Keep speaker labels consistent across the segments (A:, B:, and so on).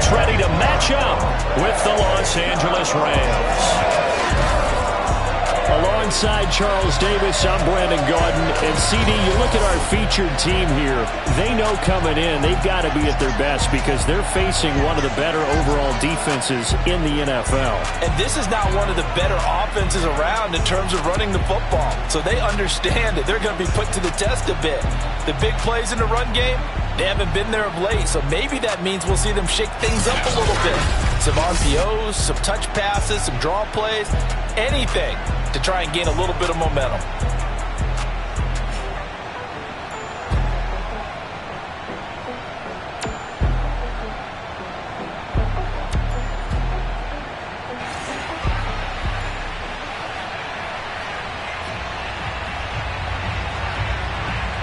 A: gets ready to match up with the Los Angeles Rams. Alongside Charles Davis, I'm Brandon Gaudin. And CD, you look at our featured team here. They know coming in they've got to be at their best because they're facing one of the better overall defenses in the NFL.
B: And this is not one of the better offenses around in terms of running the football. So they understand that they're going to be put to the test a bit. The big plays in the run game, they haven't been there of late. So maybe that means we'll see them shake things up a little bit. Some RPOs, some touch passes, some draw plays, anything to try and gain a little bit of momentum.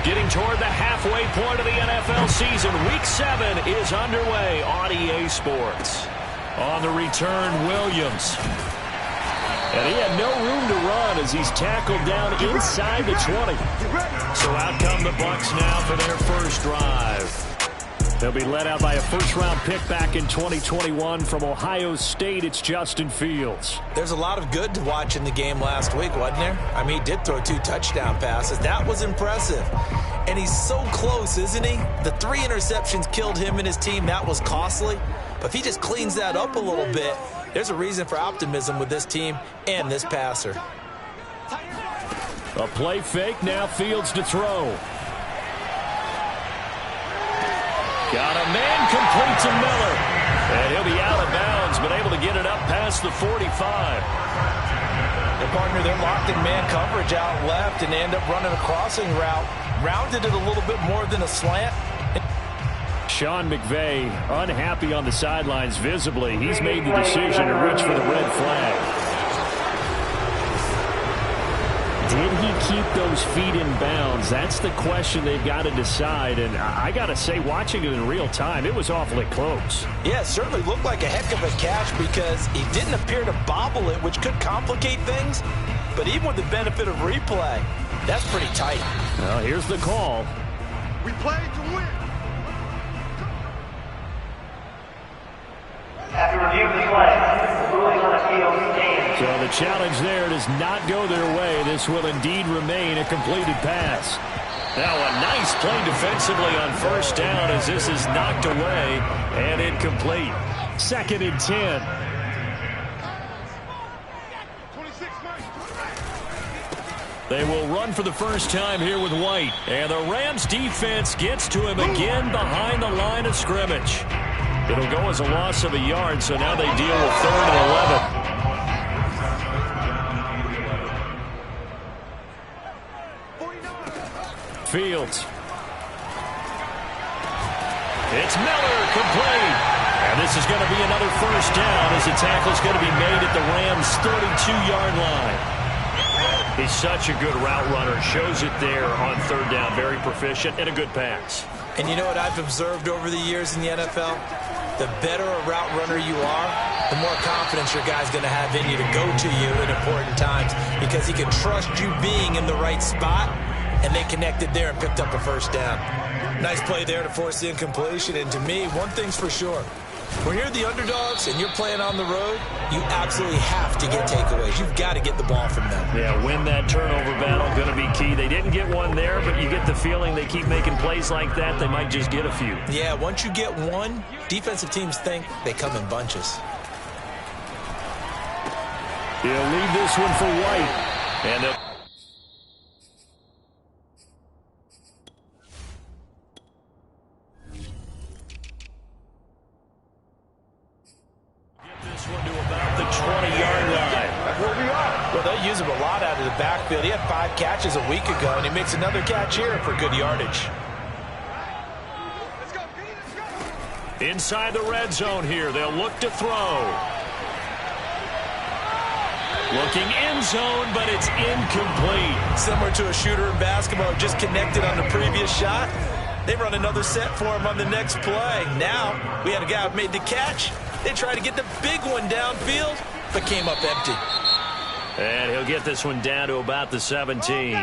A: Getting toward the halfway point of the NFL season. Week 7 is underway on EA Sports. On the return, Williams. And he had no room to run as he's tackled down inside the 20. So out come the Bucs now for their first drive. They'll be led out by a first-round pick back in 2021 from Ohio State. It's Justin Fields.
B: There's a lot of good to watch in the game last week, wasn't there? I mean, he did throw 2 touchdown passes. That was impressive. And he's so close, isn't he? The 3 interceptions killed him and his team. That was costly. But if he just cleans that up a little bit, there's a reason for optimism with this team and this passer.
A: A play fake, now Fields to throw. Got a man complete to Miller. And he'll be out of bounds, but able to get it up past the 45.
B: The partner, they're locked in man coverage out left, and they end up running a crossing route. Rounded it a little bit more than a slant.
A: Sean McVay unhappy on the sidelines visibly. He's made the decision to reach for the red flag. Did he keep those feet in bounds? That's the question they've got to decide. And I got to say, watching it in real time, it was awfully close.
B: Yeah, it certainly looked like a heck of a catch because he didn't appear to bobble it, which could complicate things. But even with the benefit of replay, that's pretty tight.
A: Well, here's the call.
C: We play to win.
D: After review of the play, ruling on appeal stands.
A: So the challenge there does not go their way. This will indeed remain a completed pass. Now a nice play defensively on first down as this is knocked away and incomplete. 2nd and 10. They will run for the first time here with White. And the Rams defense gets to him again behind the line of scrimmage. It'll go as a loss of a yard, so now they deal with 3rd and 11. Fields. It's Miller, complete. And this is going to be another first down as the tackle's going to be made at the Rams' 32-yard line. He's such a good route runner. Shows it there on 3rd down. Very proficient and a good pass.
B: And you know what I've observed over the years in the NFL? The better a route runner you are, the more confidence your guy's going to have in you to go to you in important times because he can trust you being in the right spot, and they connected there and picked up a first down. Nice play there to force the incompletion, and to me, one thing's for sure. When you're the underdogs and you're playing on the road, you absolutely have to get takeaways. You've got to get the ball from them.
A: Yeah, win that turnover battle, going to be key. They didn't get one there, but you get the feeling they keep making plays like that, they might just get a few.
B: Yeah, once you get one, defensive teams think they come in bunches.
A: He'll leave this one for White. And the
B: Use him a lot out of the backfield. He had 5 catches a week ago, and he makes another catch here for good yardage.
A: Inside the red zone here, they'll look to throw. Looking end zone, but it's incomplete.
B: Similar to a shooter in basketball who just connected on the previous shot. They run another set for him on the next play. Now, we had a guy who made the catch. They tried to get the big one downfield, but came up empty.
A: And he'll get this one down to about the 17.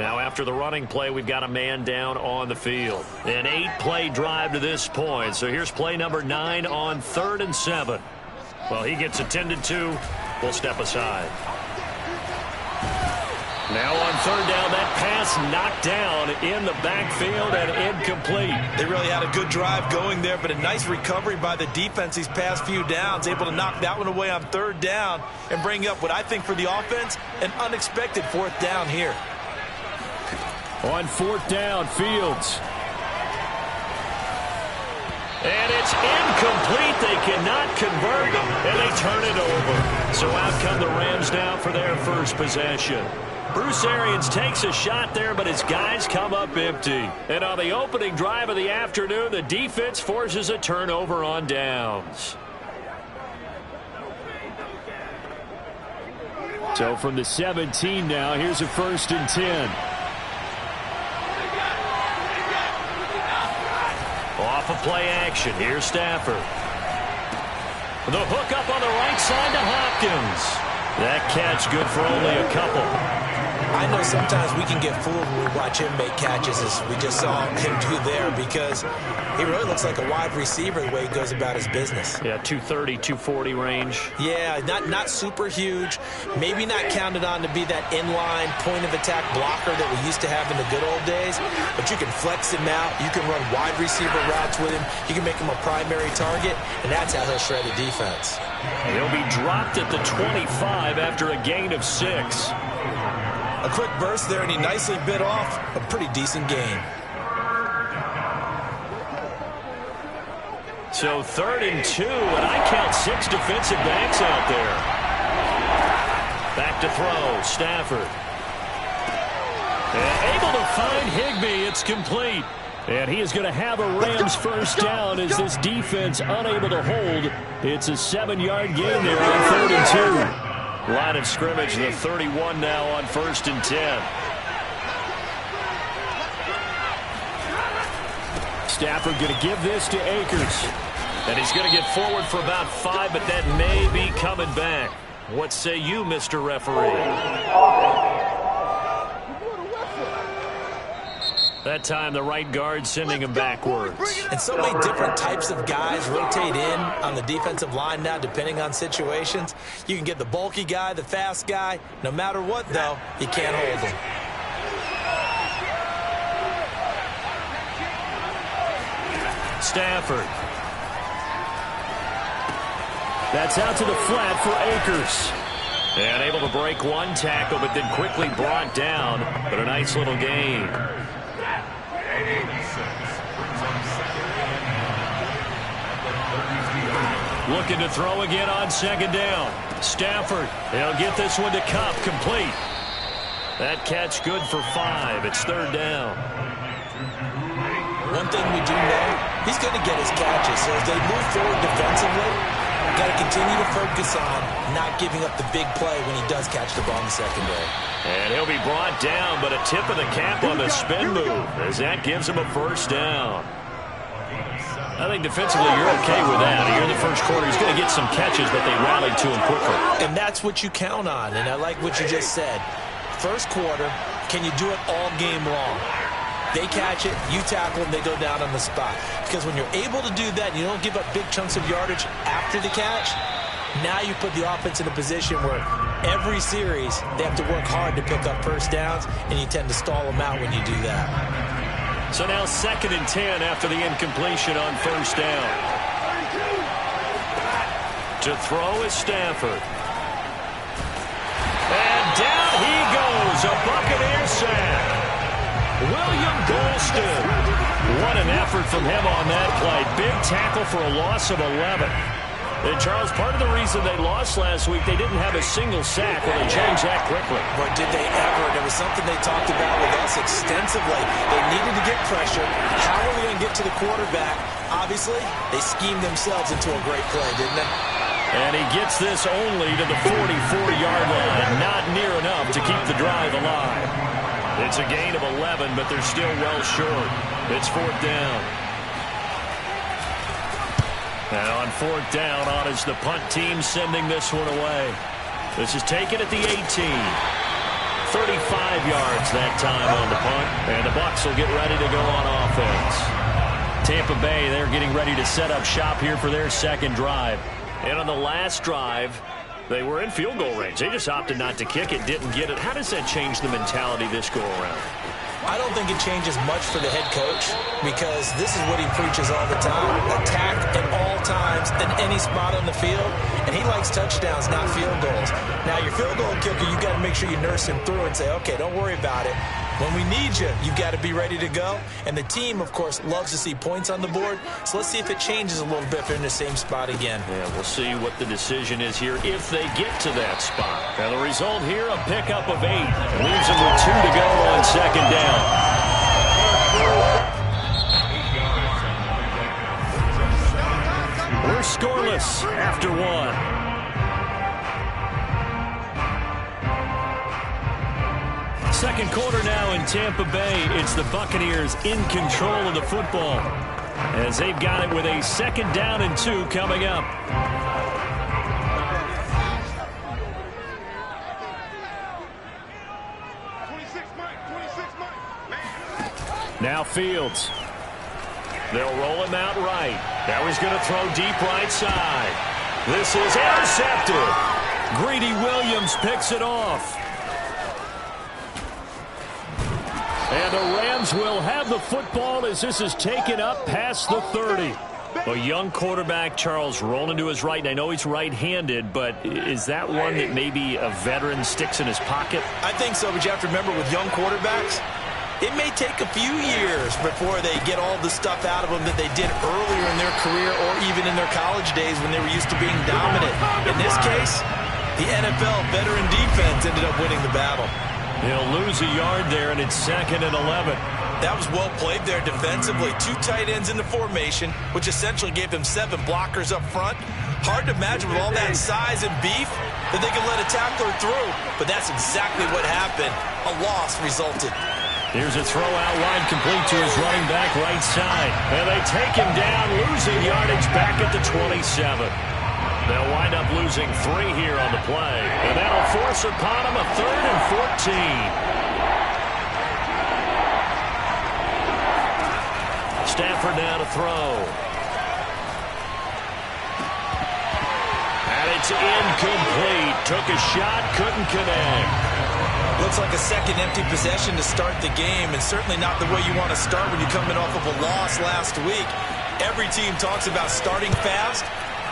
A: Now after the running play, we've got a man down on the field. An 8-play drive to this point. So here's play number 9 on 3rd and 7. Well, he gets attended to. We'll step aside. Now on 3rd down, that pass knocked down in the backfield and incomplete.
B: They really had a good drive going there, but a nice recovery by the defense these past few downs, able to knock that one away on 3rd down and bring up what I think for the offense, an unexpected 4th down here.
A: On 4th down, Fields. And it's incomplete. They cannot convert, and they turn it over. So out come the Rams now for their first possession. Bruce Arians takes a shot there, but his guys come up empty. And on the opening drive of the afternoon, the defense forces a turnover on downs. So from the 17 now, here's a 1st and 10. Off of play action. Here's Stafford. The hook up on the right side to Hopkins. That catch good for only a couple.
B: I know sometimes we can get fooled when we watch him make catches, as we just saw him do there, because he really looks like a wide receiver the way he goes about his business.
A: Yeah, 230, 240 range.
B: Yeah, not super huge. Maybe not counted on to be that inline point-of-attack blocker that we used to have in the good old days, but you can flex him out. You can run wide receiver routes with him. You can make him a primary target, and that's how he'll shred a defense.
A: He'll be dropped at the 25 after a gain of 6.
B: A quick burst there, and he nicely bit off a pretty decent gain.
A: So 3rd and 2, and I count 6 defensive backs out there. Back to throw, Stafford. And able to find Higbee. It's complete. And he is going to have a Rams first down as this defense unable to hold. It's a 7-yard gain there on 3rd and 2. Line of scrimmage, the 31 now on 1st and 10. Stafford going to give this to Akers. And he's going to get forward for about 5, but that may be coming back. What say you, Mr. Referee? That time, the right guard sending him backwards.
B: And so many different types of guys rotate in on the defensive line now, depending on situations. You can get the bulky guy, the fast guy. No matter what, though, you can't hold him.
A: Stafford. That's out to the flat for Akers. And able to break one tackle, but then quickly brought down. But a nice little gain. Looking to throw again on 2nd down. Stafford, he'll get this one to Kupp, complete. That catch good for 5. It's 3rd down.
B: One thing we do know, he's going to get his catches. So as they move forward defensively, got to continue to focus on not giving up the big play when he does catch the ball in the secondary.
A: And he'll be brought down, but a tip of the cap on the spin move as that gives him a first down. I think defensively you're okay with that. Here in the first quarter, he's going to get some catches, but they rallied to him quickly.
B: And that's what you count on, and I like what you just said. First quarter, can you do it all game long? They catch it, you tackle them, they go down on the spot. Because when you're able to do that, and you don't give up big chunks of yardage after the catch, now you put the offense in a position where every series they have to work hard to pick up first downs, and you tend to stall them out when you do that.
A: So now 2nd and 10 after the incompletion on 1st down. To throw is Stafford. And down he goes, a Buccaneer sack. William Golston. What an effort from him on that play. Big tackle for a loss of 11. And Charles, part of the reason they lost last week, they didn't have a single sack. Well, they changed that quickly.
B: But did they ever? There was something they talked about with us extensively. They needed to get pressure. How are we going to get to the quarterback? Obviously, they schemed themselves into a great play, didn't they?
A: And he gets this only to the 44-yard line. Not near enough to keep the drive alive. It's a gain of 11, but they're still well short. It's 4th down. And on 4th down, on is the punt team sending this one away. This is taken at the 18. 35 yards that time on the punt. And the Bucs will get ready to go on offense. Tampa Bay, they're getting ready to set up shop here for their second drive. And on the last drive, they were in field goal range. They just opted not to kick it, didn't get it. How does that change the mentality this go around?
B: I don't think it changes much for the head coach because this is what he preaches all the time. Attack at all times in any spot on the field, and he likes touchdowns, not field goals. Now, your field goal kicker, you got to make sure you nurse him through and say, okay, don't worry about it. When we need you, you've got to be ready to go. And the team, of course, loves to see points on the board. So let's see if it changes a little bit if they're in the same spot again.
A: Yeah, we'll see what the decision is here if they get to that spot. And the result here, a pickup of 8. Leaves them with 2 to go on second down. We're scoreless after 1. Second quarter now in Tampa Bay. It's the Buccaneers in control of the football as they've got it with a 2nd down and 2 coming up. Now Fields. They'll roll him out right. Now he's going to throw deep right side. This is intercepted. Greedy Williams picks it off. And the Rams will have the football as this is taken up past the 30. A young quarterback, Charles, rolling to his right. And I know he's right-handed, but is that one that maybe a veteran sticks in his pocket?
B: I think so, but you have to remember with young quarterbacks, it may take a few years before they get all the stuff out of them that they did earlier in their career or even in their college days when they were used to being dominant. In this case, the NFL veteran defense ended up winning the battle.
A: He'll lose a yard there, and it's 2nd and 11.
B: That was well played there defensively. 2 tight ends in the formation, which essentially gave them 7 blockers up front. Hard to imagine with all that size and beef that they could let a tackler through, but that's exactly what happened. A loss resulted.
A: Here's a throw out wide, complete to his running back right side. And they take him down, losing yardage back at the 27. They'll wind up losing 3 here on the play. And that'll force upon them a 3rd and 14. Stafford now to throw. And it's incomplete. Took a shot, couldn't connect.
B: Looks like a second empty possession to start the game, and certainly not the way you want to start when you're coming off of a loss last week. Every team talks about starting fast.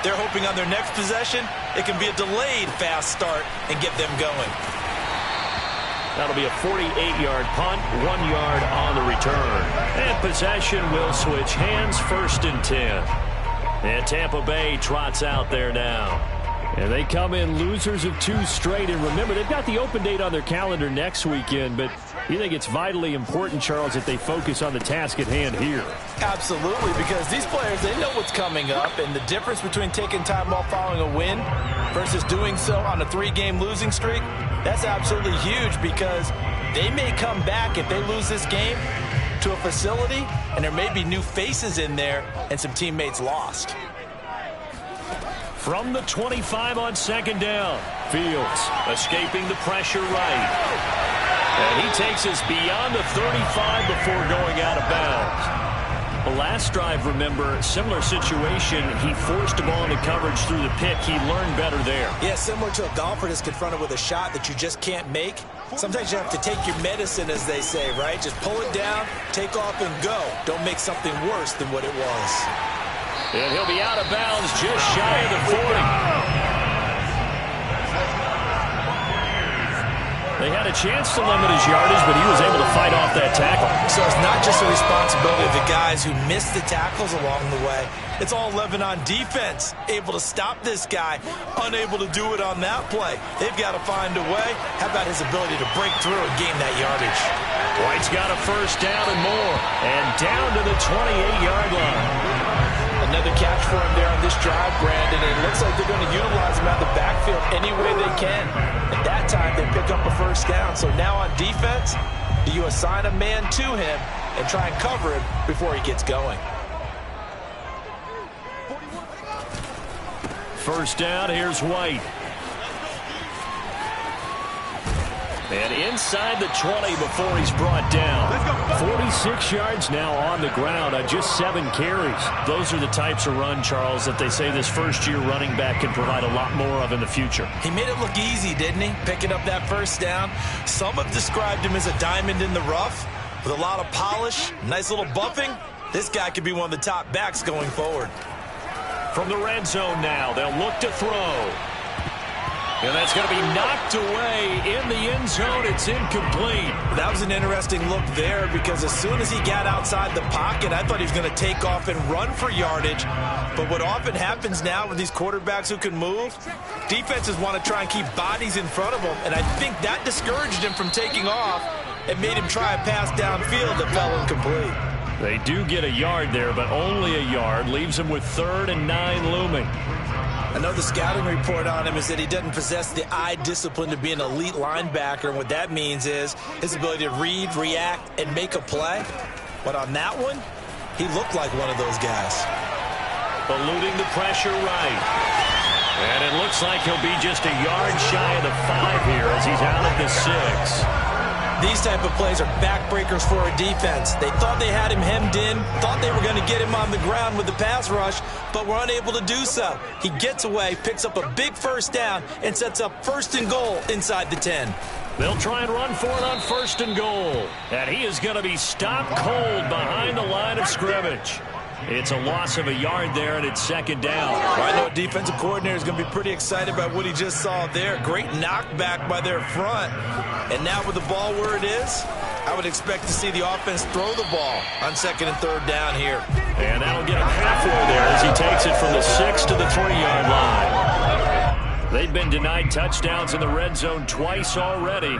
B: They're hoping on their next possession, it can be a delayed fast start and get them going.
A: That'll be a 48-yard punt, 1 yard on the return. And possession will switch hands, 1st and 10. And Tampa Bay trots out there now. And they come in losers of 2 straight. And remember, they've got the open date on their calendar next weekend. But you think it's vitally important, Charles, that they focus on the task at hand here?
B: Absolutely, because these players, they know what's coming up. And the difference between taking time off following a win versus doing so on a 3-game losing streak, that's absolutely huge because they may come back if they lose this game to a facility and there may be new faces in there and some teammates lost.
A: From the 25 on 2nd down, Fields escaping the pressure right. And he takes us beyond the 35 before going out of bounds. The last drive, remember, similar situation. He forced a ball into coverage through the pick. He learned better there.
B: Yeah, similar to a golfer that's confronted with a shot that you just can't make. Sometimes you have to take your medicine, as they say, right? Just pull it down, take off, and go. Don't make something worse than what it was.
A: And he'll be out of bounds just shy of the 40. They had a chance to limit his yardage, but he was able to fight off that tackle.
B: So it's not just the responsibility of the guys who missed the tackles along the way. It's all 11 on defense, able to stop this guy, unable to do it on that play. They've got to find a way. How about his ability to break through and gain that yardage?
A: White's got a 1st down and more, and down to the 28-yard line.
B: Another catch for him there on this drive, Brandon, and it looks like they're going to utilize him out of the backfield any way they can. At that time, they pick up a 1st down. So now on defense, do you assign a man to him and try and cover him before he gets going?
A: 1st down, here's White. And inside the 20 before he's brought down. 46 yards now on the ground on just 7 carries. Those are the types of run, Charles, that they say this first-year running back can provide a lot more of in the future.
B: He made it look easy, didn't he? Picking up that first down. Some have described him as a diamond in the rough with a lot of polish, nice little buffing. This guy could be one of the top backs going forward.
A: From the red zone now, they'll look to throw. And that's going to be knocked away in the end zone. It's incomplete.
B: That was an interesting look there because as soon as he got outside the pocket, I thought he was going to take off and run for yardage. But what often happens now with these quarterbacks who can move, defenses want to try and keep bodies in front of them. And I think that discouraged him from taking off and made him try a pass downfield that fell incomplete.
A: They do get a yard there, but only a yard. Leaves him with 3rd and 9 looming.
B: I know the scouting report on him is that he doesn't possess the eye discipline to be an elite linebacker. And what that means is his ability to read, react, and make a play. But on that one, he looked like one of those guys.
A: Eluding the pressure right. And it looks like he'll be just a yard shy of the 5 here as he's out at the 6.
B: These type of plays are backbreakers for a defense. They thought they had him hemmed in, thought they were going to get him on the ground with the pass rush, but were unable to do so. He gets away, picks up a big first down, and sets up 1st and goal inside the 10.
A: They'll try and run for it on 1st and goal. And he is going to be stopped cold behind the line of scrimmage. It's a loss of a yard there, and it's 2nd down.
B: Well, I know a defensive coordinator is going to be pretty excited about what he just saw there. Great knockback by their front. And now with the ball where it is, I would expect to see the offense throw the ball on 2nd and 3rd down here.
A: And that'll get him halfway there as he takes it from the 6 to the 3-yard line. They've been denied touchdowns in the red zone twice already.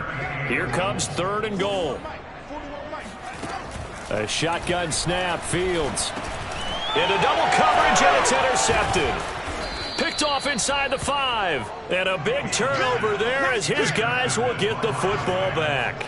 A: Here comes 3rd and goal. A shotgun snap, Fields. Into double coverage, and it's intercepted. Picked off inside the 5. And a big turnover there as his guys will get the football back.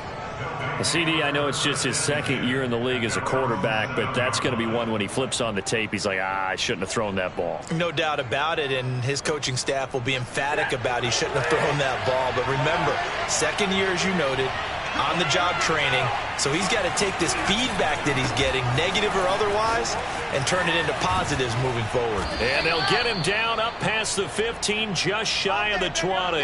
A: CD, I know it's just his 2nd year in the league as a quarterback, but that's going to be one when he flips on the tape. He's like, I shouldn't have thrown that ball.
B: No doubt about it, and his coaching staff will be emphatic about he shouldn't have thrown that ball. But remember, 2nd year, as you noted, on-the-job training, so he's got to take this feedback that he's getting, negative or otherwise, and turn it into positives moving forward.
A: And they'll get him down up past the 15, just shy of the 20.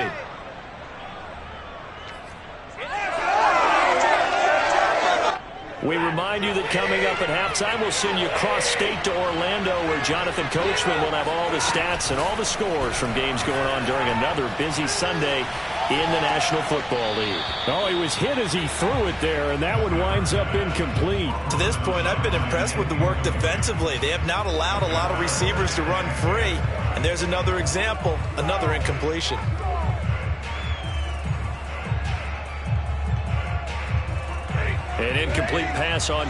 A: We remind you that coming up at halftime, we'll send you cross-state to Orlando, where Jonathan Coachman will have all the stats and all the scores from games going on during another busy Sunday in the National Football League. Oh, he was hit as he threw it there, and that one winds up incomplete.
B: To this point, I've been impressed with the work defensively. They have not allowed a lot of receivers to run free. And there's another example, another incompletion.
A: An incomplete pass on.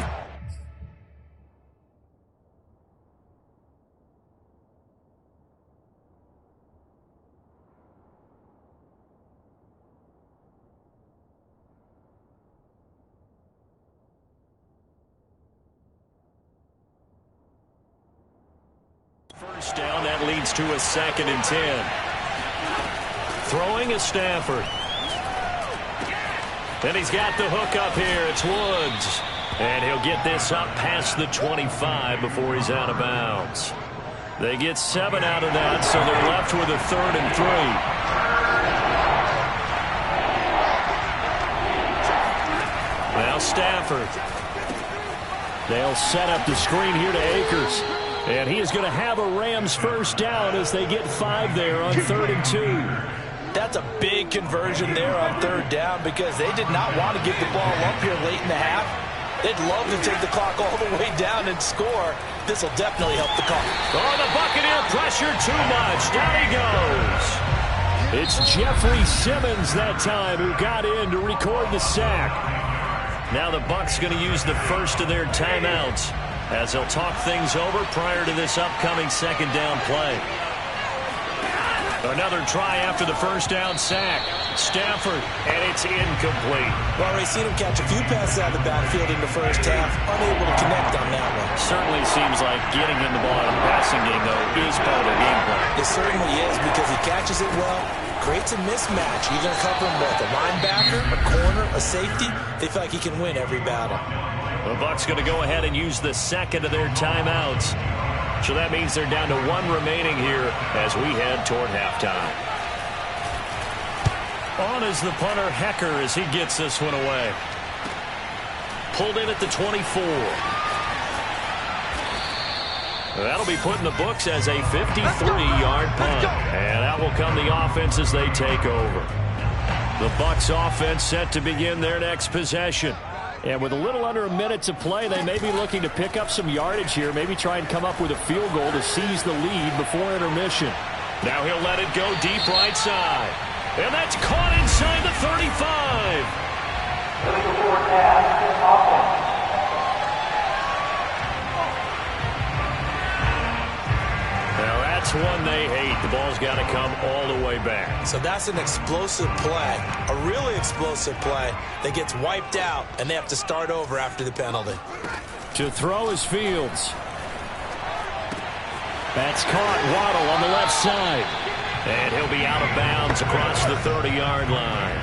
A: First down, that leads to a 2nd and 10. Throwing is Stafford. Then he's got the hook up here. It's Woods. And he'll get this up past the 25 before he's out of bounds. They get 7 out of that, so they're left with a 3rd and 3. Now Stafford. They'll set up the screen here to Akers. And he is going to have a Rams first down as they get 5 there on 3rd and 2.
B: That's a big conversion there on 3rd down because they did not want to give the ball up here late in the half. They'd love to take the clock all the way down and score. This will definitely help the call.
A: Oh, the Buccaneer pressure too much. Down he goes. It's Jeffrey Simmons that time who got in to record the sack. Now the Bucs going to use the first of their timeouts as they'll talk things over prior to this upcoming 2nd down play. Another try after the first down sack. Stafford, and it's incomplete.
B: Well, we've seen him catch a few passes out of the backfield in the first half, unable to connect on that one.
A: Certainly seems like getting him the ball in the passing game, though, is part of the game plan.
B: It certainly is because he catches it well, creates a mismatch. You're going to cover him with a linebacker, a corner, a safety. They feel like he can win every battle.
A: The Bucs going to go ahead and use the second of their timeouts. So that means they're down to one remaining here as we head toward halftime. On is the punter, Hecker, as he gets this one away. Pulled in at the 24. That'll be put in the books as a 53-yard punt. And that will come the offense as they take over. The Bucs offense set to begin their next possession. And with a little under a minute to play, they may be looking to pick up some yardage here, maybe try and come up with a field goal to seize the lead before intermission. Now he'll let it go deep right side. And that's caught inside the 35. Now that's one they hate. The ball's got to come all the way back.
B: So that's an explosive play, a really explosive play that gets wiped out, and they have to start over after the penalty.
A: To throw is Fields. That's caught. Waddle on the left side. And he'll be out of bounds across the 30-yard line.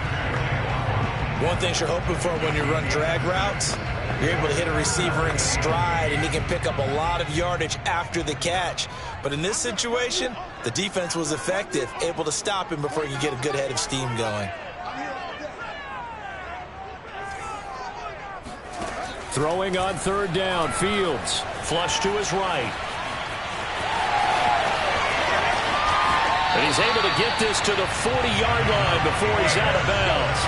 B: One thing you're hoping for when you run drag routes, you're able to hit a receiver in stride, and he can pick up a lot of yardage after the catch. But in this situation, the defense was effective, able to stop him before he could get a good head of steam going.
A: Throwing on third down, Fields. Flush to his right. And he's able to get this to the 40-yard line before he's out of bounds.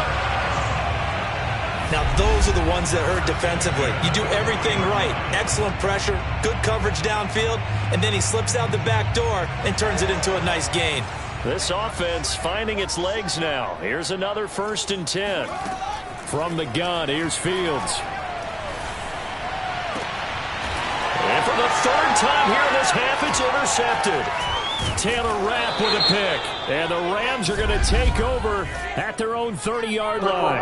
B: Now, those are the ones that hurt defensively. You do everything right. Excellent pressure, good coverage downfield, and then he slips out the back door and turns it into a nice gain.
A: This offense finding its legs now. Here's another 1st and 10. From the gun, here's Fields. And for the third time here in this half, it's intercepted. Taylor Rapp with a pick. And the Rams are going to take over at their own 30-yard line.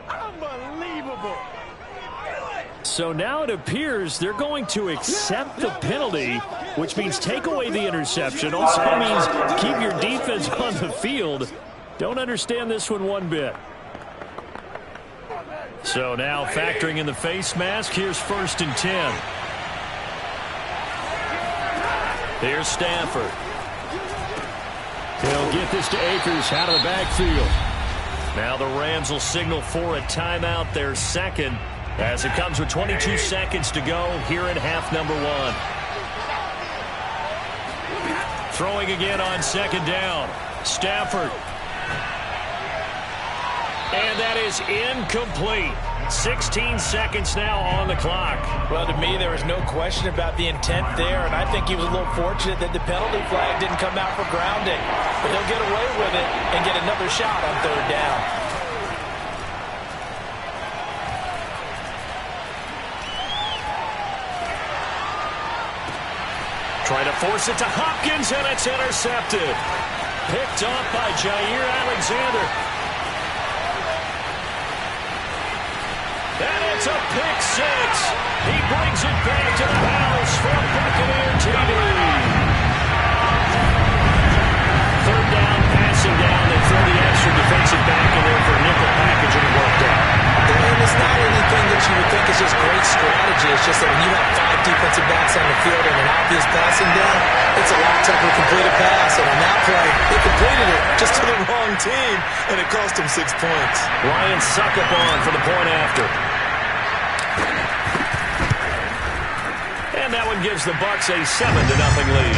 C: Unbelievable.
A: So now it appears they're going to accept the penalty, which means take away the interception. Also means keep your defense on the field. Don't understand this one bit. So now factoring in the face mask, here's 1st and 10. Here's Stafford. He'll get this to Akers out of the backfield. Now the Rams will signal for a timeout, their second, as it comes with 22 seconds to go here in half number 1. Throwing again on 2nd down. Stafford. And that is incomplete. 16 seconds now on the clock.
B: Well, to me, there was no question about the intent there, and I think he was a little fortunate that the penalty flag didn't come out for grounding. But he'll get away with it and get another shot on 3rd down.
A: Trying to force it to Hopkins, and it's intercepted. Picked off by Jair Alexander. And it's a pick 6. He brings it back to the house for Buccaneer TD. 3rd down, passing down. They throw the extra defensive back in there for a nickel package, and it worked out.
B: And it's not anything that you would think is just great strategy. It's just that when you have 5 defensive backs on the field and an obvious passing down, it's a lot tougher to complete a pass. And on that play, they completed it just to the wrong team, and it cost them 6 points.
A: Ryan Succop for the point after. And that one gives the Bucs a 7-0 lead.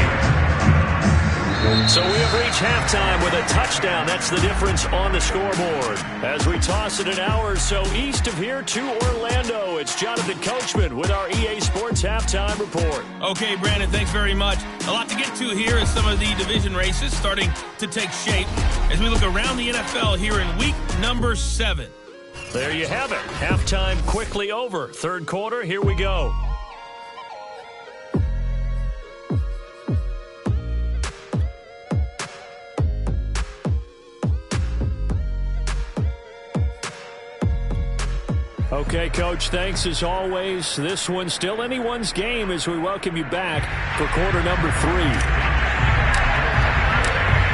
A: So we have reached halftime with a touchdown. That's the difference on the scoreboard. As we toss it an hour or so east of here to Orlando, it's Jonathan Coachman with our EA Sports Halftime Report.
E: Okay, Brandon, thanks very much. A lot to get to here as some of the division races starting to take shape as we look around the NFL here in week number 7.
A: There you have it. Halftime quickly over. 3rd quarter, here we go. Okay, Coach, thanks as always. This one's still anyone's game as we welcome you back for quarter number 3.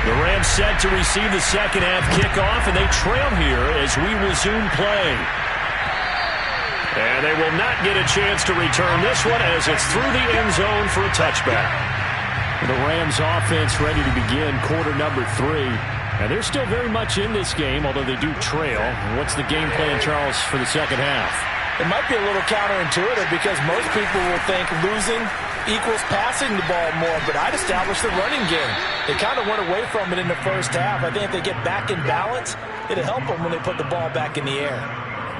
A: The Rams set to receive the second half kickoff, and they trail here as we resume play. And they will not get a chance to return this one as it's through the end zone for a touchback. The Rams offense ready to begin quarter number 3. And they're still very much in this game, although they do trail. What's the game plan, Charles, for the second half?
C: It might be a little counterintuitive because most people will think losing equals passing the ball more, but I'd establish the running game. They kind of went away from it in the first half. I think if they get back in balance, it'll help them when they put the ball back in the air.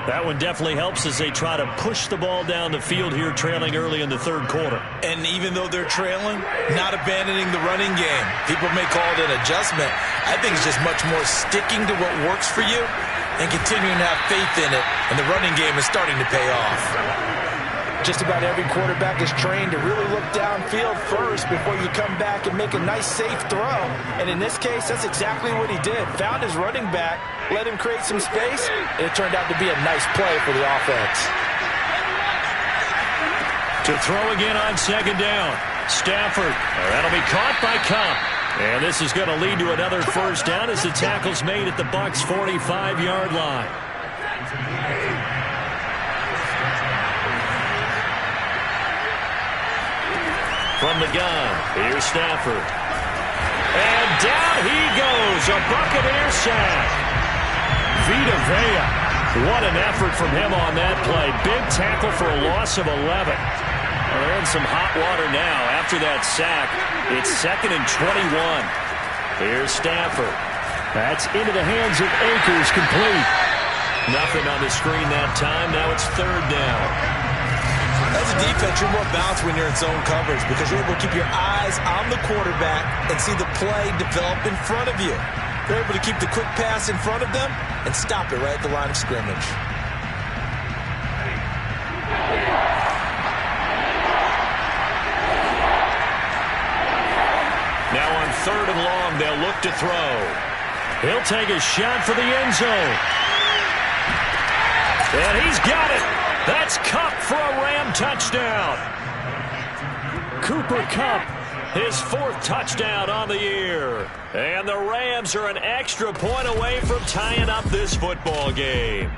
A: That one definitely helps as they try to push the ball down the field here, trailing early in the third quarter.
B: And even though they're trailing, not abandoning the running game. People may call it an adjustment. I think it's just much more sticking to what works for you and continuing to have faith in it. And the running game is starting to pay off.
C: Just about every quarterback is trained to really look downfield first before you come back and make a nice, safe throw. And in this case, that's exactly what he did. Found his running back, let him create some space, and it turned out to be a nice play for the offense.
A: To throw again on second down. Stafford. That'll be caught by Kupp. And this is going to lead to another first down as the tackle's made at the Bucs' 45-yard line. From the gun, here's Stafford. And down he goes, a Buccaneer sack. Vita Vea, what an effort from him on that play. Big tackle for a loss of 11. Well, they're in some hot water now. After that sack, it's 2nd and 21. Here's Stafford. That's into the hands of Akers, complete. Nothing on the screen that time. Now it's 3rd down.
B: As a defense, you're more balanced when you're in zone coverage because you're able to keep your eyes on the quarterback and see the play develop in front of you. You're able to keep the quick pass in front of them and stop it right at the line of scrimmage.
A: Now on 3rd and long, they'll look to throw. He'll take a shot for the end zone. And he's got it. That's Kupp for a Ram touchdown. Cooper Kupp, his 4th touchdown on the year. And the Rams are an extra point away from tying up this football game.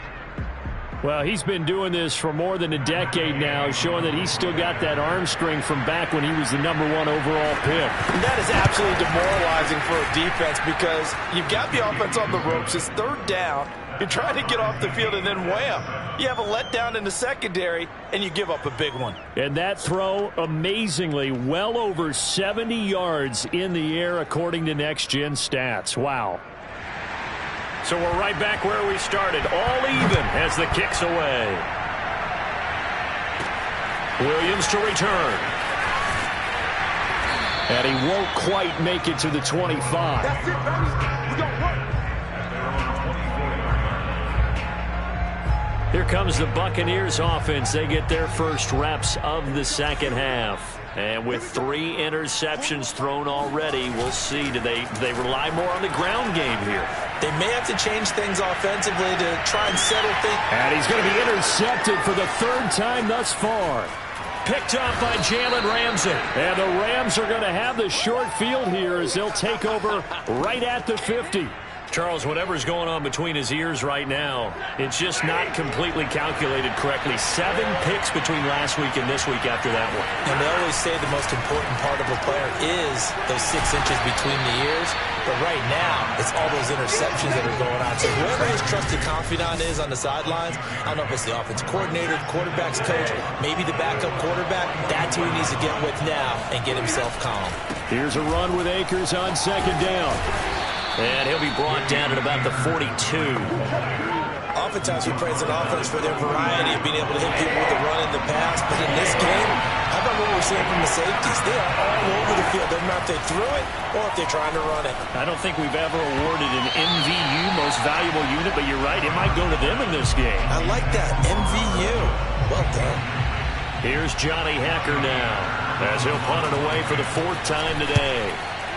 A: Well, he's been doing this for more than a decade now, showing that he's still got that arm strength from back when he was the #1 overall pick.
C: And that is absolutely demoralizing for a defense because you've got the offense on the ropes. It's 3rd down. You're trying to get off the field and then wham. You have a letdown in the secondary and you give up a big one.
A: And that throw, amazingly, well over 70 yards in the air according to Next Gen Stats. Wow. So we're right back where we started. All even as the kick's away. Williams to return. And he won't quite make it to the 25.
C: That's it, baby. We got work.
A: Here comes the Buccaneers offense. They get their first reps of the second half. And with 3 interceptions thrown already, we'll see. Do they rely more on the ground game here?
B: They may have to change things offensively to try and settle things.
A: And he's going to be intercepted for the 3rd time thus far. Picked up by Jalen Ramsey. And the Rams are going to have the short field here as they'll take over right at the 50. Charles, whatever's going on between his ears right now, it's just not completely calculated correctly. 7 picks between last week and this week after that one.
B: And they always say the most important part of a player is those 6 inches between the ears. But right now, it's all those interceptions that are going on. So whoever his trusted confidant is on the sidelines, I don't know if it's the offense coordinator, the quarterback's coach, maybe the backup quarterback, that's who he needs to get with now and get himself calm.
A: Here's a run with Akers on 2nd down. And he'll be brought down at about the 42.
B: Oftentimes we praise an offense for their variety of being able to hit people with the run and the pass. But in this game, how about what we're seeing from the safeties? They are all over the field. Doesn't matter if they threw it or if they're trying to run it.
A: I don't think we've ever awarded an MVU, most valuable unit, but you're right. It might go to them in this game.
B: I like that. MVU. Well done.
A: Here's Johnny Hekker now as he'll punt it away for the 4th time today.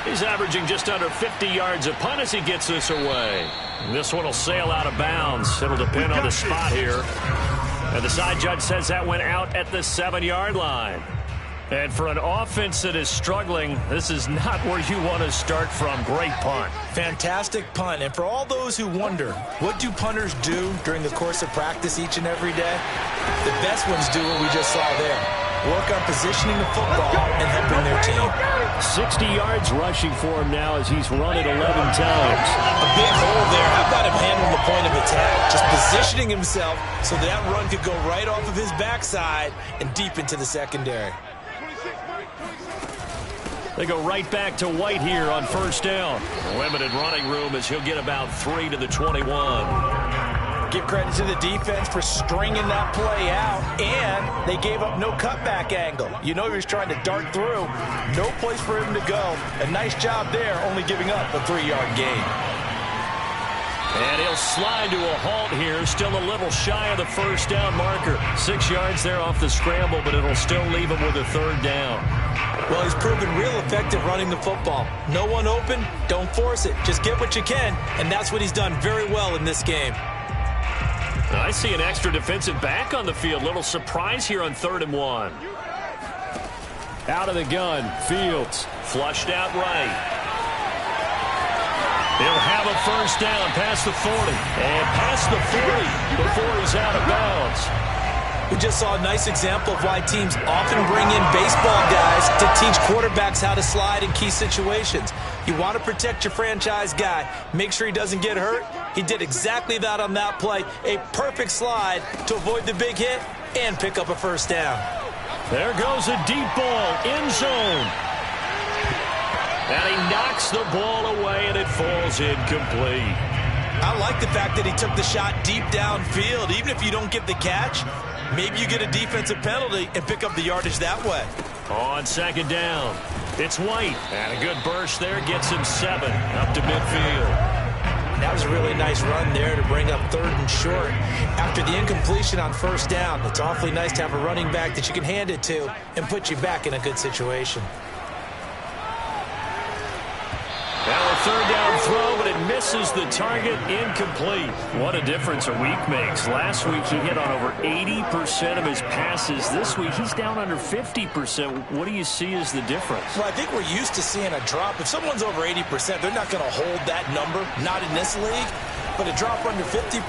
A: He's averaging just under 50 yards a punt as he gets this away. This one will sail out of bounds. It'll depend on the spot here. And the side judge says that went out at the 7-yard line. And for an offense that is struggling, this is not where you want to start from. Great punt.
B: Fantastic punt. And for all those who wonder, what do punters do during the course of practice each and every day? The best ones do what we just saw there. Work on positioning the football and helping their team.
A: 60 yards rushing for him now as he's run it 11 times.
B: A big hole there. How about him handling the point of attack? Just positioning himself so that run could go right off of his backside and deep into the secondary.
A: They go right back to White here on first down. Limited running room as he'll get about 3 to the 21.
C: Give credit to the defense for stringing that play out, and they gave up no cutback angle. You know he was trying to dart through. No place for him to go. A nice job there, only giving up a 3-yard gain.
A: And he'll slide to a halt here, still a little shy of the first down marker. 6 yards there off the scramble, but it'll still leave him with a 3rd down.
B: Well, he's proven real effective running the football. No one open, don't force it. Just get what you can, and that's what he's done very well in this game.
A: I see an extra defensive back on the field. Little surprise here on 3rd and 1. Out of the gun, Fields flushed out right. He'll have a first down past the 40 and past the 40 before he's out of bounds.
B: We just saw a nice example of why teams often bring in baseball guys to teach quarterbacks how to slide in key situations. You want to protect your franchise guy. Make sure he doesn't get hurt. He did exactly that on that play. A perfect slide to avoid the big hit and pick up a first down.
A: There goes a deep ball, end zone. And he knocks the ball away, and it falls incomplete.
B: I like the fact that he took the shot deep downfield. Even if you don't get the catch, maybe you get a defensive penalty and pick up the yardage that way.
A: On 2nd down, it's White. And a good burst there gets him 7 up to midfield.
B: That was a really nice run there to bring up 3rd and short. After the incompletion on 1st down, it's awfully nice to have a running back that you can hand it to and put you back in a good situation.
A: Now a 3rd down throw, but it misses the target, incomplete. What a difference a week makes. Last week he hit on over 80% of his passes. This week he's down under 50%. What do you see as the difference?
B: Well, I think we're used to seeing a drop. If someone's over 80%, they're not going to hold that number, not in this league. But a drop under 50%,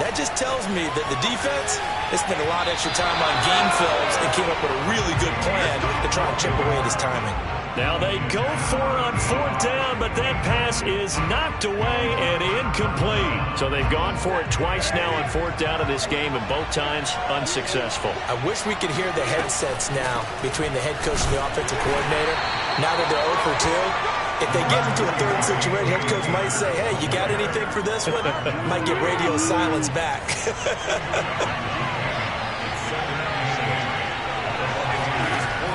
B: that just tells me that the defense has spent a lot of extra time on game films and came up with a really good plan to try and chip away at his timing.
A: Now they go for it on 4th down, but that pass is knocked away and incomplete. So they've gone for it twice now on 4th down in this game, and both times unsuccessful.
B: I wish we could hear the headsets now between the head coach and the offensive coordinator. Now that they're 0 for 2, if they get into a 3rd situation, head coach might say, hey, you got anything for this one? Might get radio silence back.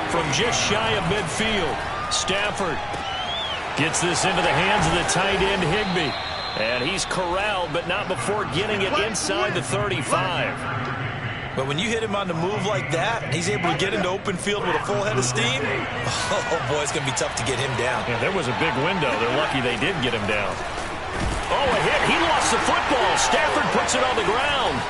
A: From just shy of midfield, Stafford gets this into the hands of the tight end, Higbee. And he's corralled, but not before getting it inside the 35.
B: But when you hit him on the move like that, and he's able to get into open field with a full head of steam, oh, boy, it's going to be tough to get him down.
A: Yeah, there was a big window. They're lucky they did get him down. Oh, a hit. He lost the football. Stafford puts it on the ground.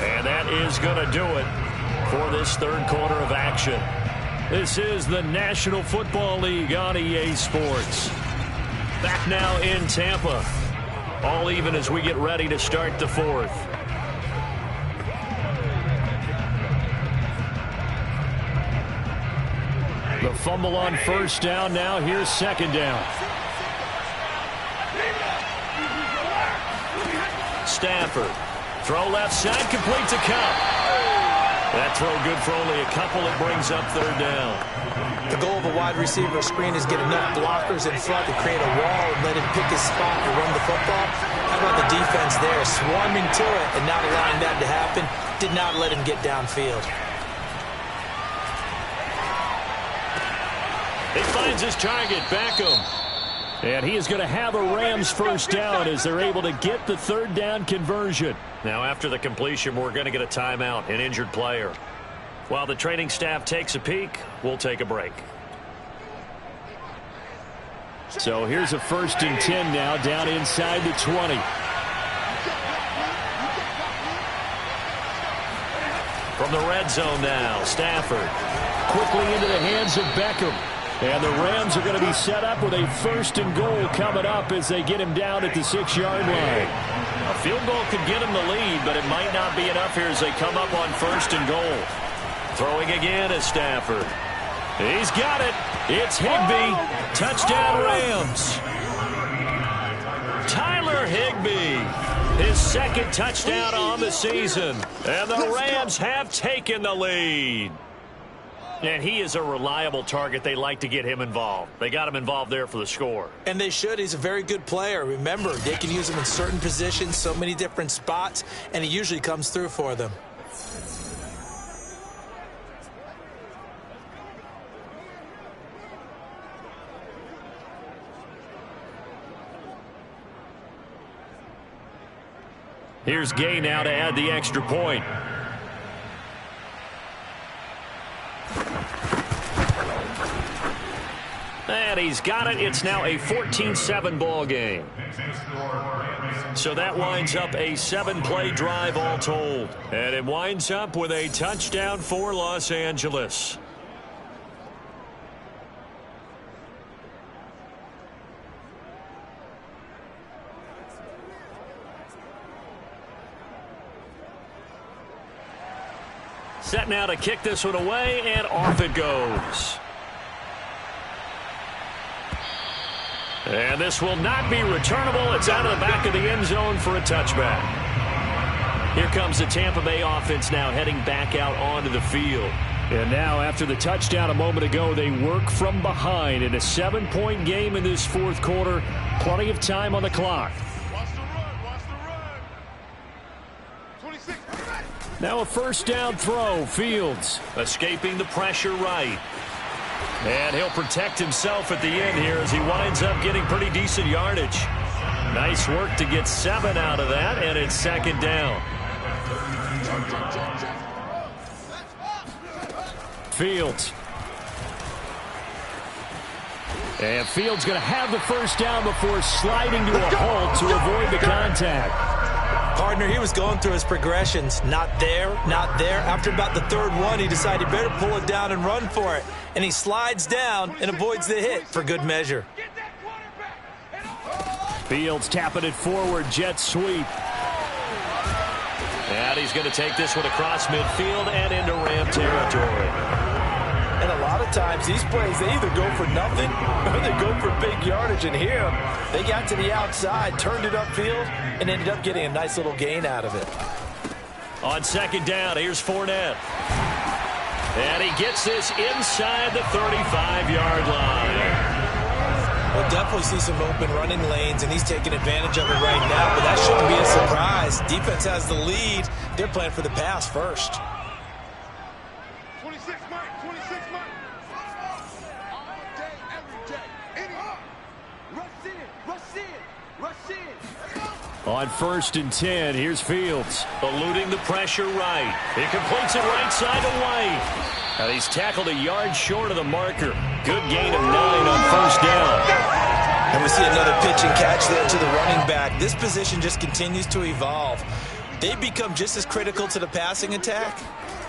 A: And that is going to do it for this 3rd quarter of action. This is the National Football League on EA Sports. Back now in Tampa. All even as we get ready to start the 4th. The fumble on 1st down now. Here's 2nd down. Stafford. Throw left side, complete to Cup. That throw good for only a couple. It brings up 3rd down.
B: The goal of a wide receiver screen is get enough blockers in front to create a wall and let him pick his spot to run the football. How about the defense there, swarming to it and not allowing that to happen? Did not let him get downfield.
A: He finds his target, Beckham. And he is going to have a Rams first down as they're able to get the third down conversion. Now after the completion, we're going to get a timeout, an injured player. While the training staff takes a peek, we'll take a break. So here's a 1st and 10 now down inside the 20. From the red zone now, Stafford quickly into the hands of Beckham. And the Rams are going to be set up with a 1st and goal coming up as they get him down at the 6-yard line. A field goal could get him the lead, but it might not be enough here as they come up on 1st and goal. Throwing again is Stafford. He's got it. It's Higbee. Touchdown Rams. Tyler Higbee. His 2nd touchdown on the season. And the Rams have taken the lead. And he is a reliable target. They like to get him involved. They got him involved there for the score.
B: And they should. He's a very good player. Remember, they can use him in certain positions, so many different spots, and he usually comes through for them.
A: Here's Gay now to add the extra point. And he's got it. It's now a 14-7 ball game. So that winds up a 7-play drive all told. And it winds up with a touchdown for Los Angeles. Set now to kick this one away, and off it goes. And this will not be returnable. It's out of the back of the end zone for a touchback. Here comes the Tampa Bay offense now heading back out onto the field. And now after the touchdown a moment ago, they work from behind in a 7-point game in this 4th quarter. Plenty of time on the clock.
F: Watch the run. Watch the run. 26.
A: Now a 1st down throw. Fields escaping the pressure right. And he'll protect himself at the end here as he winds up getting pretty decent yardage. Nice work to get 7 out of that, and it's 2nd down. Fields. And Fields going to have the 1st down before sliding to a halt to avoid the contact.
B: Partner, he was going through his progressions. Not there, not there. After about the 3rd one, he decided better pull it down and run for it. And he slides down and avoids the hit for good measure.
A: Fields tapping it forward, jet sweep. And he's going to take this one across midfield and into Ram territory.
C: And a lot of times these plays, they either go for nothing or they go for big yardage. And here, they got to the outside, turned it upfield, and ended up getting a nice little gain out of it.
A: On 2nd down, here's Fournette. And he gets this inside the 35-yard line.
B: We'll definitely see some open running lanes, and he's taking advantage of it right now, but that shouldn't be a surprise. Defense has the lead. They're playing for the pass first.
F: 26 Mike. 26 Mike. All day, every day. Rush in. Rush in. Rush in.
A: On 1st and 10, here's Fields. Eluding the pressure right. He completes it right side to White. And he's tackled a yard short of the marker. Good gain of 9 on 1st down.
B: And we see another pitch and catch there to the running back. This position just continues to evolve. They become just as critical to the passing attack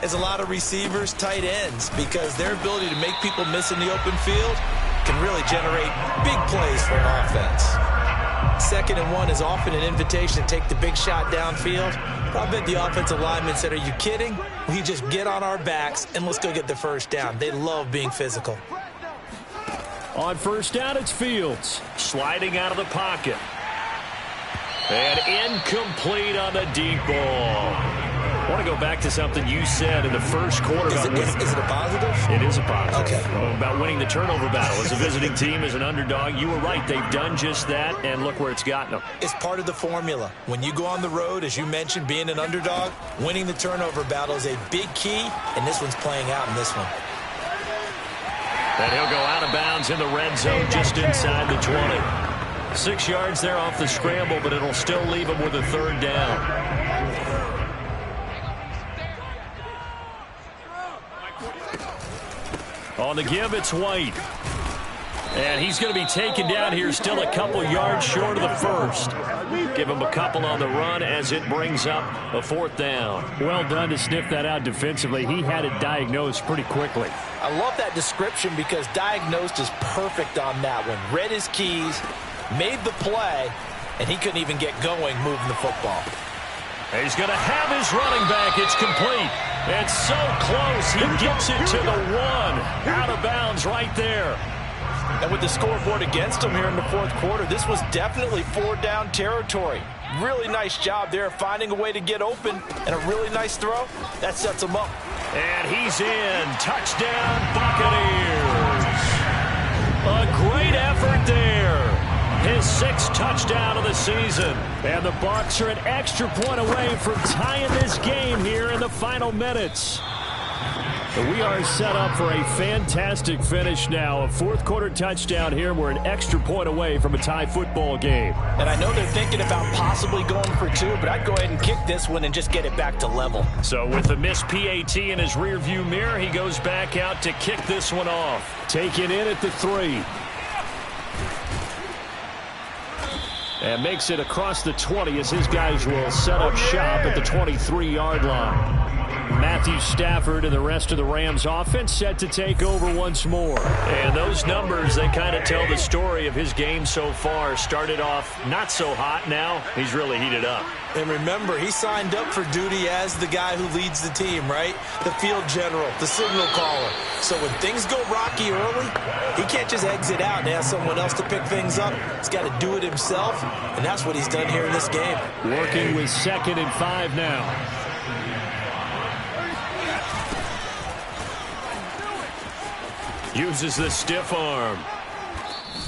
B: as a lot of receivers, tight ends, because their ability to make people miss in the open field can really generate big plays for an offense. 2nd and 1 is often an invitation to take the big shot downfield. I bet the offensive lineman said, are you kidding? We just get on our backs and let's go get the 1st down. They love being physical.
A: On 1st down, it's Fields. Sliding out of the pocket. And incomplete on the deep ball. I want to go back to something you said in the first quarter.
B: Is it a positive?
A: It is a positive.
B: Okay.
A: About winning the turnover battle. As a visiting team, as an underdog, you were right. They've done just that, and look where it's gotten them.
B: It's part of the formula. When you go on the road, as you mentioned, being an underdog, winning the turnover battle is a big key, and this one's playing out in this one.
A: And he'll go out of bounds in the red zone just inside the 20. 6 yards there off the scramble, but it'll still leave him with a third down. On the give, it's White. And he's going to be taken down here, still a couple yards short of the first. Give him a couple on the run as it brings up a fourth down.
G: Well done to sniff that out defensively. He had it diagnosed pretty quickly.
C: I love that description because diagnosed is perfect on that one. Read his keys, made the play, and he couldn't even get going moving the football.
A: He's going to have his running back. It's complete. It's so close. He gets it to the one. Out of bounds right there.
C: And with the scoreboard against him here in the fourth quarter, this was definitely four-down territory. Really nice job there finding a way to get open, and a really nice throw. That sets him up.
A: And he's in. Touchdown, Buccaneers. A great effort there. His 6th touchdown of the season. And the Bucs are an extra point away from tying this game here in the final minutes. We are set up for a fantastic finish now. A fourth quarter touchdown here. We're an extra point away from a tie football game.
C: And I know they're thinking about possibly going for 2, but I'd go ahead and kick this one and just get it back to level.
A: So with the missed PAT in his rearview mirror, he goes back out to kick this one off. Taken in at the 3. And makes it across the 20 as his guys will set up shop at the 23-yard line. Matthew Stafford and the rest of the Rams offense set to take over once more. And those numbers, they kind of tell the story of his game so far. Started off not so hot. Now he's really heated up.
B: And remember, he signed up for duty as the guy who leads the team, right? The field general, the signal caller. So when things go rocky early, he can't just exit out and ask someone else to pick things up. He's got to do it himself, and that's what he's done here in this game.
G: Working with 2nd and 5 now.
A: Uses the stiff arm.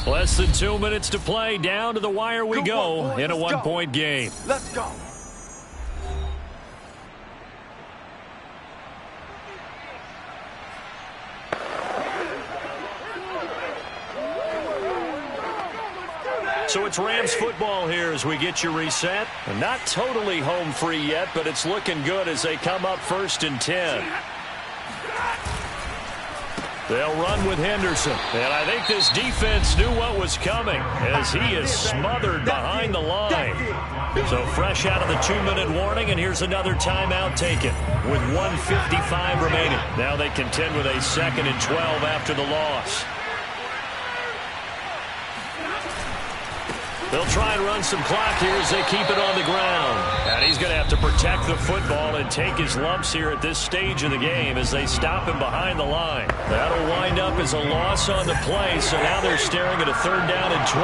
A: Less than 2 minutes to play. Down to the wire we go in a one-point game.
F: Let's go.
A: So it's Rams football here as we get you reset. Not totally home free yet, but it's looking good as they come up 1st and 10. They'll run with Henderson. And I think this defense knew what was coming as he is smothered behind the line. So fresh out of the 2-minute warning, and here's another timeout taken with 1:55 remaining. Now they contend with a 2nd and 12 after the loss. They'll try and run some clock here as they keep it on the ground. And he's going to have to protect the football and take his lumps here at this stage of the game as they stop him behind the line. That'll wind up as a loss on the play, so now they're staring at a 3rd down and 12.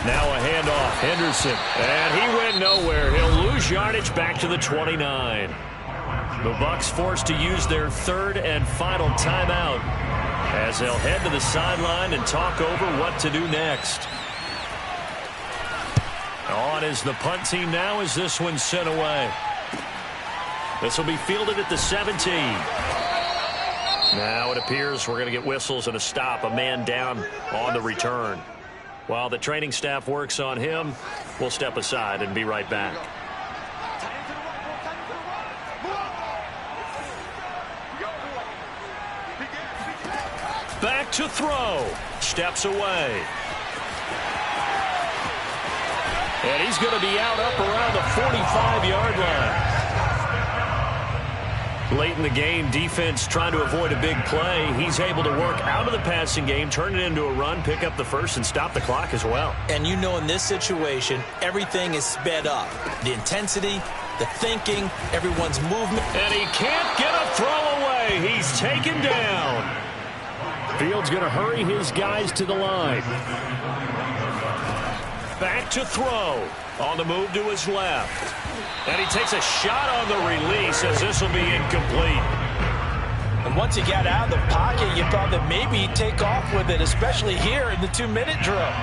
A: Now a handoff, Henderson. And he went nowhere. He'll lose yardage back to the 29. The Bucs forced to use their 3rd and final timeout as they'll head to the sideline and talk over what to do next. On is the punt team now as this one's sent away. This will be fielded at the 17. Now it appears we're going to get whistles and a stop. A man down on the return. While the training staff works on him, we'll step aside and be right back. Back to throw. Steps away. And he's going to be out up around the 45-yard line. Late in the game, defense trying to avoid a big play. He's able to work out of the passing game, turn it into a run, pick up the first, and stop the clock as well.
B: And you know in this situation, everything is sped up. The intensity, the thinking, everyone's movement.
A: And he can't get a throw away. He's taken down.
G: Fields going to hurry his guys to the line.
A: Back to throw. On the move to his left. And he takes a shot on the release as this will be incomplete.
C: And once he got out of the pocket, you thought that maybe he'd take off with it, especially here in the 2-minute drill.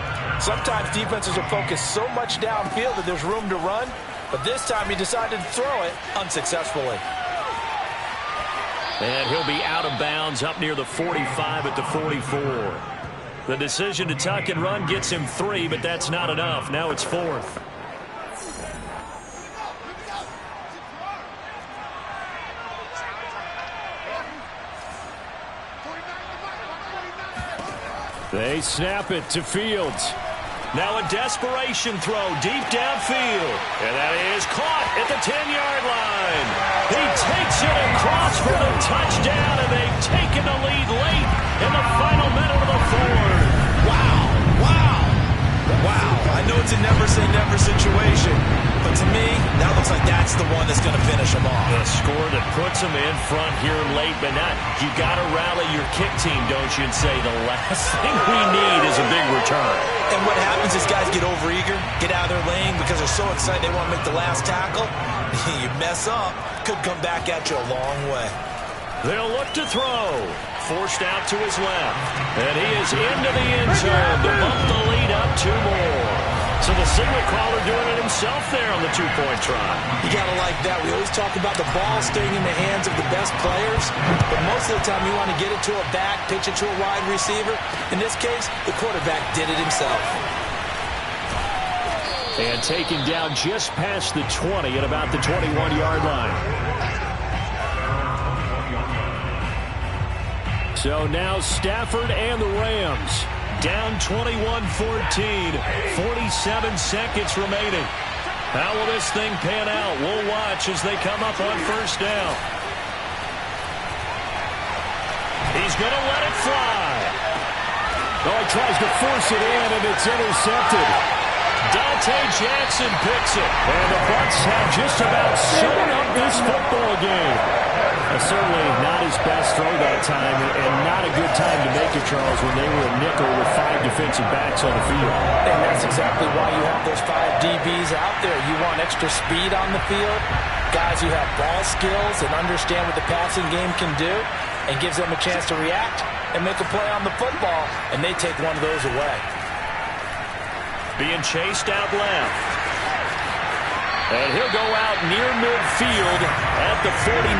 C: Sometimes defenses will focus so much downfield that there's room to run, but this time he decided to throw it unsuccessfully.
A: And he'll be out of bounds up near the 45 at the 44. The decision to tuck and run gets him 3, but that's not enough. Now it's 4th. They snap it to Fields. Now a desperation throw deep downfield. And that is caught at the 10-yard line. He takes it across for the touchdown, and they've taken the lead late in the final minute of the 4th.
B: Wow. I know it's a never-say-never situation, but to me, that looks like that's the one that's going to finish them off.
A: The score that puts them in front here late, but not. You got to rally your kick team, don't you, and say the last thing we need is a big return.
B: And what happens is guys get overeager, get out of their lane because they're so excited they want to make the last tackle. You mess up, could come back at you a long way.
A: They'll look to throw. Forced out to his left. And he is into the end zone to bump the lead up 2 more. So the signal caller doing it himself there on the 2-point try.
B: You got to like that. We always talk about the ball staying in the hands of the best players, but most of the time you want to get it to a back, pitch it to a wide receiver. In this case, the quarterback did it himself.
A: And taken down just past the 20 at about the 21-yard line. So now Stafford and the Rams down 21-14, 47 seconds remaining. How will this thing pan out? We'll watch as they come up on first down. He's going to let it fly.
G: Oh, he tries to force it in, and it's intercepted.
A: Dante Jackson picks it.
G: And the Bucs have just about sewn up this football game. Certainly not his best throw that time, and not a good time to make it, Charles, when they were a nickel with 5 defensive backs on the field.
C: And that's exactly why you have those 5 DBs out there. You want extra speed on the field, guys who have ball skills and understand what the passing game can do, and gives them a chance to react and make a play on the football, and they take one of those away.
A: Being chased out left. And he'll go out near midfield at the 49.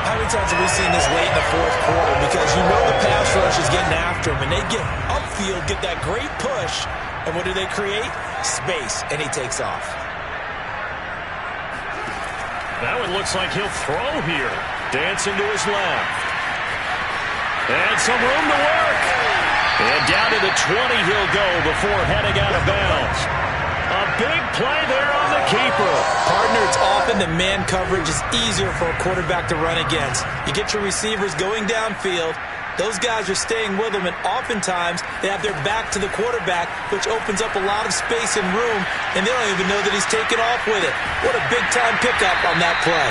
B: How many times have we seen this late in the 4th quarter? Because you know the pass rush is getting after him, and they get upfield, get that great push, and what do they create? Space, and he takes off.
A: Now it looks like he'll throw here. Dancing to his left. And some room to work. And down to the 20 he'll go before heading out of bounds. A big play there on the keeper.
B: Partner, it's often the man coverage is easier for a quarterback to run against. You get your receivers going downfield. Those guys are staying with them, and oftentimes they have their back to the quarterback, which opens up a lot of space and room, and they don't even know that he's taken off with it. What a big-time pickup on that play.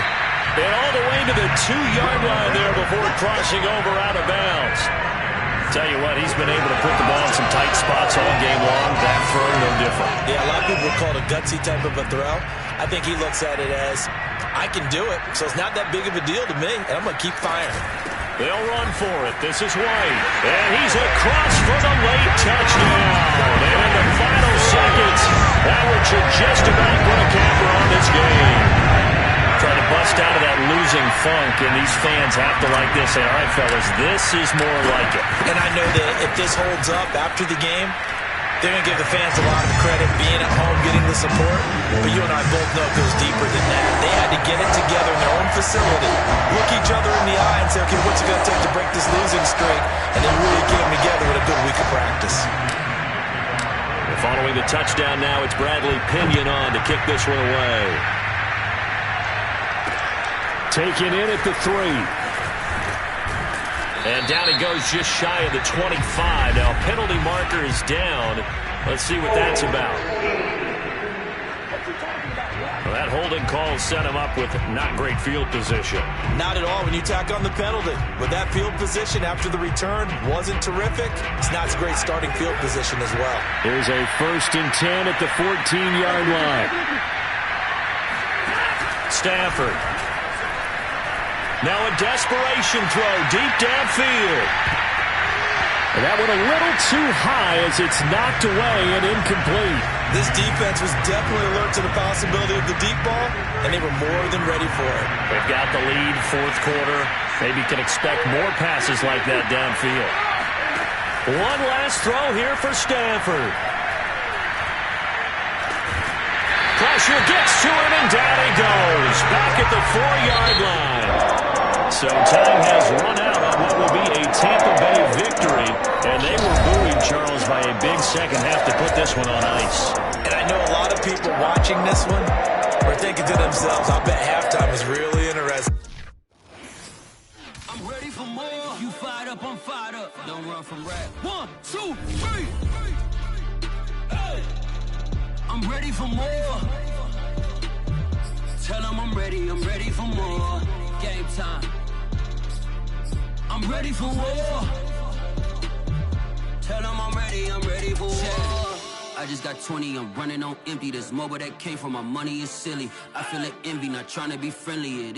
A: And all the way to the 2-yard line there before crossing over out of bounds. Tell you what, he's been able to put the ball in some tight spots all game long. That throw, no different.
B: Yeah, a lot of people call it a gutsy type of a throw. I think he looks at it as, I can do it, so it's not that big of a deal to me, and I'm going to keep firing.
A: They'll run for it. This is White. And he's across for the late touchdown. And in the final seconds, Howard should just about put a capper on this game. Trying to bust out of that losing funk, and these fans have to like this. Say, all right, fellas, this is more like it.
B: And I know that if this holds up after the game, they're going to give the fans a lot of credit being at home, getting the support. But you and I both know it goes deeper than that. They had to get it together in their own facility, look each other in the eye and say, okay, what's it going to take to break this losing streak? And they really came together with a good week of practice.
A: Following the touchdown now, it's Bradley Pinion on to kick this one away.
G: Taken in at the 3.
A: And down it goes just shy of the 25. Now, penalty marker is down. Let's see what that's about. Well, that holding call sent him up with not great field position.
B: Not at all when you tack on the penalty. With that field position after the return wasn't terrific, it's not a great starting field position as well.
G: Here's a 1st and 10 at the 14-yard line.
A: Stafford. Now a desperation throw deep downfield.
G: And that one a little too high as it's knocked away and incomplete.
B: This defense was definitely alert to the possibility of the deep ball, and they were more than ready for it.
A: They've got the lead, 4th quarter. Maybe can expect more passes like that downfield. One last throw here for Stafford. Pressure gets to him, and down he goes. Back at the 4-yard line. So time has run out on what will be a Tampa Bay victory. And they were buoyed, Charles, by a big second half to put this one on ice.
B: And I know a lot of people watching this one are thinking to themselves, I bet halftime is really interesting.
H: I'm ready for more. You fired up, I'm fired up. Don't run from rap. 1, 2, 3. Hey. I'm ready for more. Tell them I'm ready for more. Game time. I'm ready for war. Tell them I'm ready for war. I just got 20, I'm running on empty. This mobile that came from my money is silly. I feel like envy, not trying to be friendly. It is